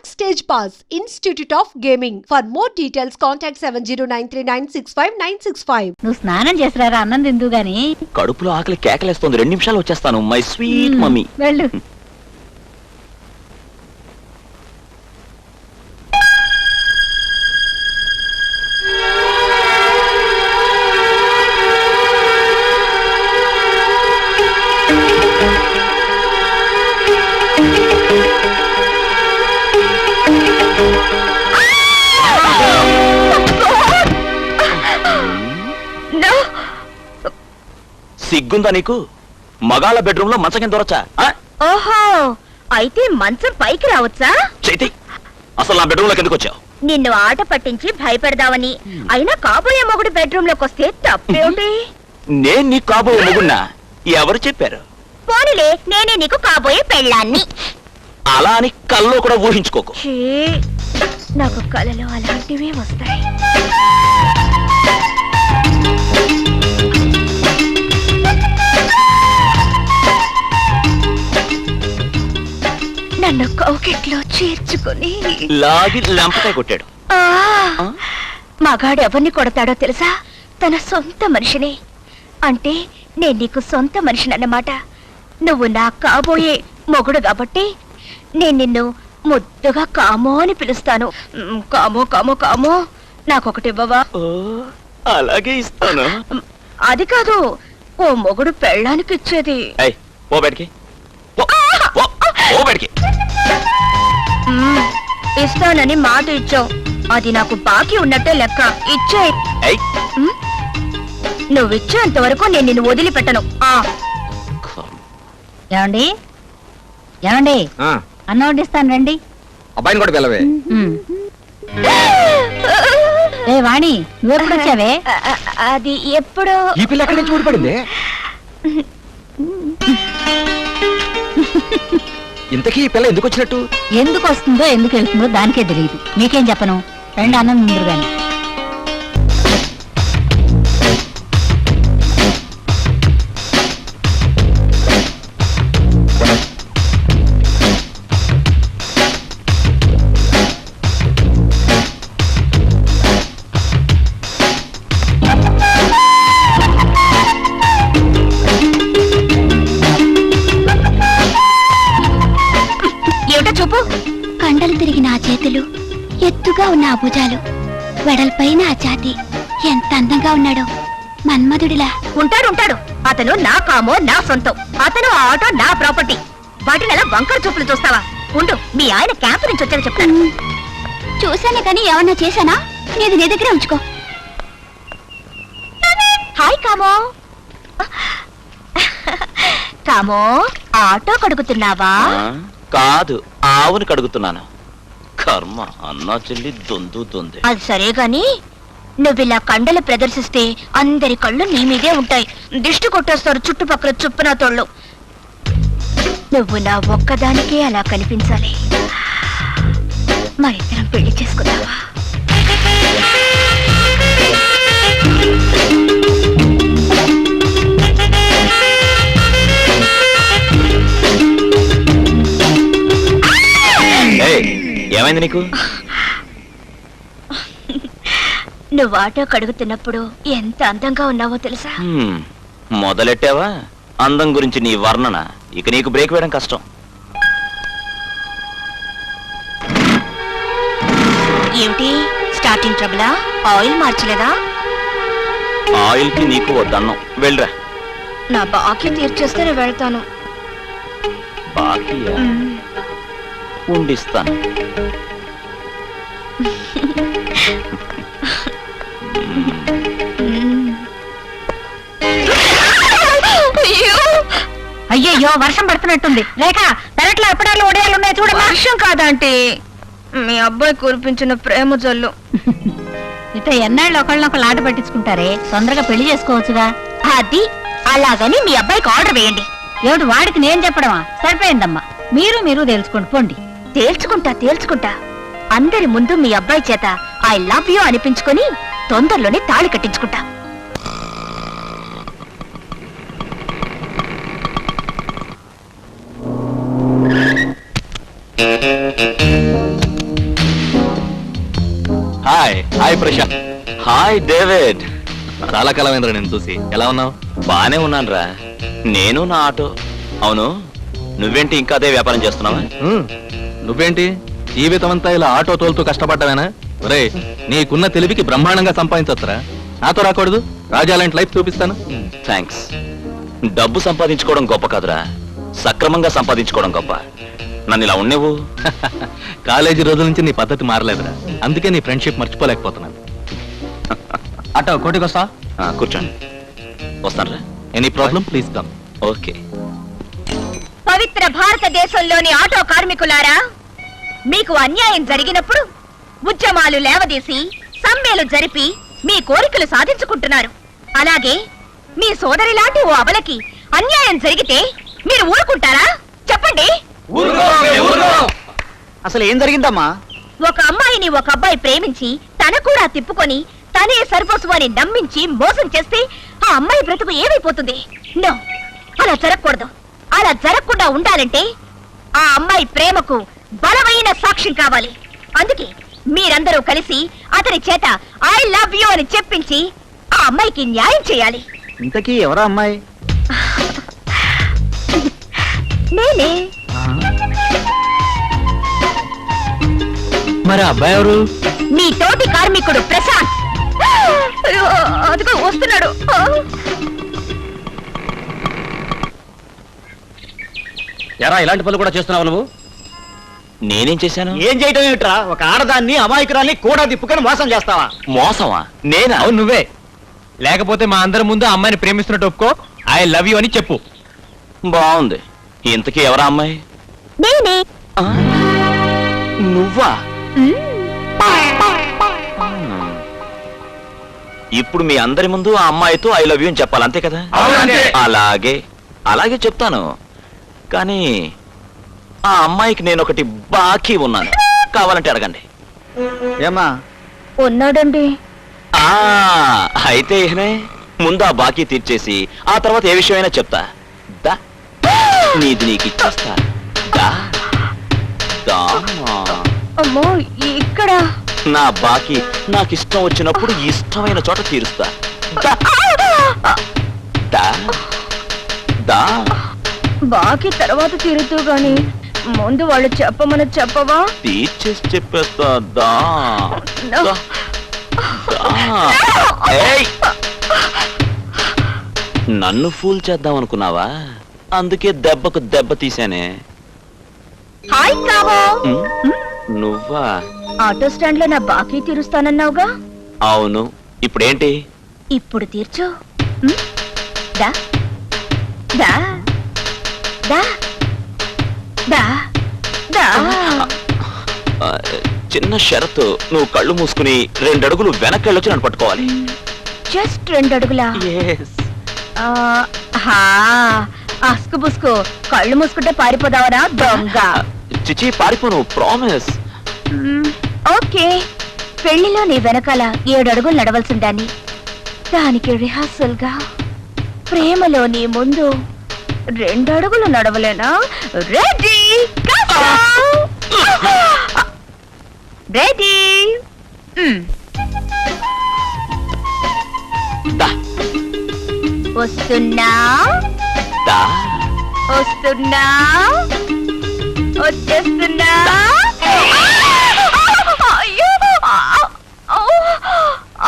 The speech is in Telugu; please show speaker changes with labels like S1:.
S1: Backstage Pass, Institute of Gaming. For more details, contact 7093965965.
S2: నువ్వు స్నానం చేసిరారా, అన్నం తిందు గాని.
S3: కడుపులో ఆకలి కేకలేస్తోంది, 2 నిమిషాలు వచ్చేస్తాను. My sweet mummy.
S2: వెళ్ళు.
S3: సిగ్గుందా నీకు? మగాళ్ళ బెడ్రూమ్ లో మంచం కింద దొరచా?
S4: ఓహో, అయితే మంచం పైకి రావచ్చా?
S3: చైతి, అసలు నా బెడ్రూమ్ లోకి ఎందుకు వచ్చావు?
S4: నిన్ను ఆట పట్టించి భయపెడదామని. అయినా కాబోయే మొగుడు బెడ్రూమ్ లోకి వస్తే తప్పేమిటి?
S3: నేను నీకు కాబోయే మొగుడ్నా? ఎవరు చెప్పారు?
S4: పోనీలే, నేనే నీకు కాబోయే పెళ్ళాన్ని.
S3: అలా అని కల్లో కూడా ఊహించుకోకు.
S4: నాకు కలలో అలాంటివే వస్తాయి. నన్ను కౌకిట్లో చేర్చుకుని
S3: లాగి లంపకాయ కొట్టాడు.
S4: మగాడు ఎవరిని కొడతాడో తెలుసా? తన సొంత మనిషిని. అంటే నేను నీకు సొంత మనిషిని అన్నమాట. నువ్వు నా కాబోయే మొగుడు కాబట్టి నేను నిన్ను ముద్దుగా కామో అని పిలుస్తాను. కామో కామో కామో, నాకొకటివ్వవా?
S3: అలాగే ఇస్తాను.
S4: అది కాదు, ఓ మొగుడు పెళ్ళానికి ఇచ్చేది.
S3: ఓ బయటికి, ఓ బయటికి.
S4: ఇస్తానని మాట ఇచ్చావు, అది నాకు బాకీ ఉన్నట్టే లెక్క. ఇచ్చే. నువ్విచ్చేంత వరకు నేను నిన్ను వదిలిపెట్టను.
S2: ఏమండి ఏమండి, అన్నం వడ్డిస్తాను రండి.
S5: అబ్బాయిని కూడా పిలవే.
S2: ఏ వాణి, నువ్వెప్పుడు వచ్చావే?
S4: అది ఎప్పుడు?
S5: ఈ పిల్ల ఎక్కడి నుంచి ఊడిపడింది? ఇంతకీ ఈ పిల్ల ఎందుకు వచ్చినట్టు?
S2: ఎందుకు వస్తుందో ఎందుకు వెళ్తుందో దానికే తెలియదు. మీకేం చెప్పను, రెండు అన్నం ముందు గాని.
S4: చూపు, కండలు తిరిగిన ఆ చేతులు, ఎత్తుగా ఉన్న ఆ భుజాలు, వెడల్పైన ఆ ఛాతి, ఎంత అందంగా ఉన్నాడో. మన్మధుడిలా ఉంటాడు. అతను నా కామో, నా సొంతం. అతను ఆ ఆటో నా ప్రాపర్టీ. వాటిని అలా వంకర చూపులు చూస్తావా? ఉండు, మీ ఆయన క్యాంప్ నుంచి వచ్చాక చెప్తాను. చూశానే కానీ ఏమన్నా చేశానా? నీది నీ దగ్గరే ఉంచుకో. హాయ్ కామో. కామో, ఆటో కడుగుతున్నావా?
S3: కాదు, ఆవుని కడుగుతున్నాను. కర్మ, అన్నా చెల్లి దొందు.
S4: అది సరే గాని, నువ్విలా కండలు ప్రదర్శిస్తే అందరి కళ్ళు నీ మీదే ఉంటాయి. దిష్టి కొట్టేస్తారు చుట్టుపక్కల చుప్పనా తోళ్ళు. నువ్వు నా ఒక్కదానికే అలా కనిపించాలి. మరిద్దరం పెళ్లి చేసుకున్నావా?
S3: ఏమైంది నీకు?
S4: నువ్వు ఆటో కడుగుతున్నప్పుడు ఎంత అందంగా ఉన్నావో తెలుసా?
S3: మొదలెట్టావా అందం గురించి నీ వర్ణన? ఇక నీకు బ్రేక్ వేయడం కష్టం.
S4: ఏమిటి స్టార్టింగ్ ట్రబులా? ఆయిల్ మార్చలేదా?
S3: ఆయిల్ కి నీకు వద్దన్నం, వెళ్ళరా.
S4: నా బాకీ తీర్చేస్తే నేను వెళ్తాను.
S3: బాకీయా? ఉండిస్తాను.
S2: అయ్యయ్యో, వర్షం పడుతున్నట్టుంది. రేఖ, పెరట్లో ఎప్పడాలు ఒడియాలు ఉన్నాయి చూడ.
S4: వర్షం కాదంటే మీ అబ్బాయి కురిపించిన ప్రేమ జల్లు.
S2: ఇట ఎన్నాళ్ళు ఒకళ్ళనొకళ్ళు ఆట పట్టించుకుంటారే, తొందరగా పెళ్లి చేసుకోవచ్చుగా.
S4: అది అలాగని మీ అబ్బాయికి ఆర్డర్ వేయండి.
S2: ఏమిటి వాడికి నేను చెప్పడమా? సరిపోయిందమ్మా. మీరు తెలుసుకోండి పోండి.
S4: తేల్చుకుంటా. అందరి ముందు మీ అబ్బాయి చేత ఐ లవ్ యూ అనిపించుకొని తొందరలోనే తాళి కట్టించుకుంటా.
S5: Hi hi Prashanth.
S3: Hi David.
S5: చాలా కాలమైందిరా నేను చూసి. ఎలా ఉన్నావు?
S3: బానే ఉన్నానురా. నేను నా ఆటో. అవును, నువ్వేంటి ఇంకా అదే వ్యాపారం చేస్తున్నావా?
S5: నువ్వేంటి జీవితం అంతా ఇలా ఆటో తోలుతూ కష్టపడ్డావేనా? ఒరే, నీకున్న తెలివికి బ్రహ్మాండంగా సంపాదించొచ్చురా. నాతో రాకూడదు? రాజా లాంటి లైఫ్ చూపిస్తాను.
S3: థ్యాంక్స్. డబ్బు సంపాదించుకోవడం గొప్ప కాదురా, సక్రమంగా సంపాదించుకోవడం గొప్ప. నన్ను ఇలా ఉండేవు.
S5: కాలేజీ రోజుల నుంచి నీ పద్ధతి మారలేదురా, అందుకే నీ ఫ్రెండ్షిప్ మర్చిపోలేకపోతున్నాను. ఆటో కోటికి వస్తా?
S3: కూర్చోండి, వస్తానరా.
S5: Any problem please come.
S3: Okay.
S4: పవిత్ర భారతదేశంలోని ఆటో కార్మికులారా, మీకు అన్యాయం జరిగినప్పుడు ఉద్యమాలు లేవదీసి సమ్మెలు జరిపి మీ కోరికలు సాధించుకుంటున్నారు. అలాగే మీ సోదరి లాంటి ఓ అబలకి అన్యాయం జరిగితే మీరు ఊరుకుంటారా? చెప్పండి.
S6: అసలు ఏం జరిగిందమ్మా?
S4: ఒక అమ్మాయిని ఒక అబ్బాయి ప్రేమించి తన కూడా తిప్పుకొని తనే సర్వస్సు అని నమ్మించి మోసం చేస్తే ఆ అమ్మాయి బ్రతుకు ఏమైపోతుంది? నో, అలా జరగకూడదు. అలా జరగకుండా ఉండాలంటే ఆ అమ్మాయి ప్రేమకు బలమైన సాక్ష్యం కావాలి. అందుకే మీరందరూ కలిసి అతని చేత ఐ లవ్ యూ అని చెప్పించి ఆ అమ్మాయికి న్యాయం చేయాలి.
S6: ఇంతకీ ఎవరా అమ్మాయి?
S4: నేనే.
S5: మరి అబ్బాయి ఎవరు?
S4: నీ తోటి కార్మికుడు ప్రశాంత్. అయ్యో, అదిగో వస్తున్నాడు.
S5: ఎరా ఇలాంటి పనులు కూడా చేస్తున్నావు నువ్వు?
S3: నేనేం చేశాను?
S6: ఏం చేయటం ఏమిట్రా? ఒక ఆడదాన్ని అమాయకురాల్ని కూడా తిప్పుకొని మోసం చేస్తావా?
S3: మోసమా? నేనా?
S5: అవును నువ్వే. లేకపోతే మా అందరి ముందు అమ్మాయిని ప్రేమిస్తున్నట్టు ఒప్పుకో, ఐ లవ్ యూ అని చెప్పు.
S3: బాగుంది. ఇంతకీ ఎవరా అమ్మాయి?
S4: నేనే.
S3: ఆ? నువ్వా? ఇప్పుడు మీ అందరి ముందు ఆ అమ్మాయితో ఐ లవ్ యూ అని చెప్పాలి, అంతే కదా? అలాగే అలాగే చెప్తాను. కానీ ఆ అమ్మాయికి నేను ఒకటి బాకీ ఉన్నాను, కావాలంటే అడగండి.
S6: ఏమా?
S4: ఉన్నాడండి.
S3: ఆ అయితే ఏనే, ముందు ఆ బాకీ తీర్చేసి ఆ తర్వాత ఏ విషయమైనా చెప్తా. దా, నీది నీకు ఇచ్చేస్తా. దా దా.
S4: అమ్మో, ఇక్కడ
S3: నా బాకీ నాకు ఇష్టం వచ్చినప్పుడు ఇష్టమైన చోట తీరుస్తా. దా దా దా.
S4: బాకీ తర్వాత తీరుతూ గాని ముందు వాళ్ళు చెప్పమని చెప్పవా?
S3: తీర్చేసి చెప్పేస్తా. దా
S4: No.
S3: దా. దా. ఏయ్! నన్ను ఫూల్ చేద్దాం అనుకున్నావా? అందుకే దెబ్బకు దెబ్బ తీశానే.
S4: హాయ్ కావో.
S3: నువ్వా?
S4: ఆటో స్టాండ్ లో నా బాకీ తీరుస్తానన్నావుగా?
S3: అవును. ఇప్పుడేంటి?
S4: ఇప్పుడు తీర్చు. దా దా దా దా దా.
S3: ఆ, చిన్న షరతు, నువ్వు కళ్ళు మూసుకుని 2 అడుగులు వెనక్కి వెళ్ళొచ్చి నన్ను పట్టుకోవాలి.
S4: జస్ట్ 2 అడుగులా? అస్కు బుస్కు కళ్ళు మూసుకుంటే పారిపోదావరా దొంగ?
S3: చిచి, పారిపోను, ప్రామిస్.
S4: ఓకే. పెళ్లిలో నీ వెనకాల 7 అడుగులు నడవలసిందాన్ని, దానికి రిహార్సల్ గా ప్రేమలో నీ ముందు 2 అడుగులు నడవలేనా? రెడీ? రెడీ?
S3: దా
S4: వస్తున్నా
S3: దా.
S4: వస్తున్నా వచ్చేస్తున్నా.